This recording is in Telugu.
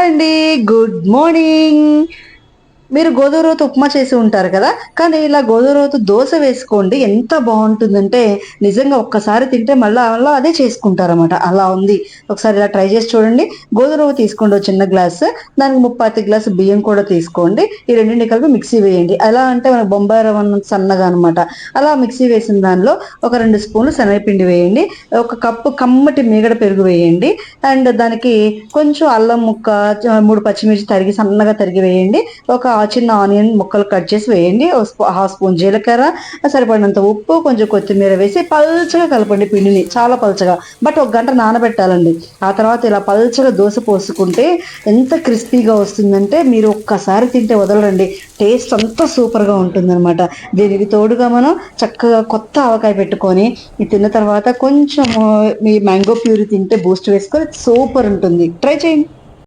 హాయ్ అండి. Good morning. మీరు గోధుమ రవ్వతో ఉప్మా చేసి ఉంటారు కదా! కానీ ఇలా గోధుమ రవ్వతో దోస వేసుకోండి. ఎంత బావుంటుందంటే నిజంగా ఒక్కసారి తింటే మళ్ళా మళ్ళా అదే చేసుకుంటారనమాట. అలా ఉంది. ఒకసారి ఇలా ట్రై చేసి చూడండి. గోధుమ రవ్వ తీసుకోండి ఓ చిన్న గ్లాసు. దానికి ముప్పాతి గ్లాసు బియ్యం కూడా తీసుకోండి. ఈ రెండిటిని కలిపి మిక్సీ వేయండి. ఎలా అంటే మన బొంబాయి రవ్వ అన్నంత సన్నగా అనమాట. అలా మిక్సీ వేసిన దానిలో ఒక 2 స్పూన్లు శనగపిండి వేయండి. ఒక కప్పు కమ్మటి మీగడ పెరుగు వేయండి. అండ్ దానికి కొంచెం అల్లం ముక్క, 3 పచ్చిమిర్చి తరిగి సన్నగా తరిగి వేయండి. ఒక చిన్న ఆనియన్ ముక్కలు కట్ చేసి వేయండి. హాఫ్ స్పూన్ జీలకర్ర, సరిపడినంత ఉప్పు, కొంచెం కొత్తిమీర వేసి పల్చగా కలపండి పిండిని. చాలా పల్చగా. బట్ ఒక గంట నానబెట్టాలండి. ఆ తర్వాత ఇలా పల్చగా దోస పోసుకుంటే ఎంత క్రిస్పీగా వస్తుందంటే మీరు ఒక్కసారి తింటే వదలరండి. టేస్ట్ అంతా సూపర్గా ఉంటుందన్నమాట. దీనికి తోడుగా మనం చక్కగా కొత్త ఆవకాయ పెట్టుకొని ఇది తిన్న తర్వాత కొంచెం మీ మ్యాంగో ప్యూరీ తింటే బూస్ట్ వేసుకొని సూపర్ ఉంటుంది. ట్రై చేయండి.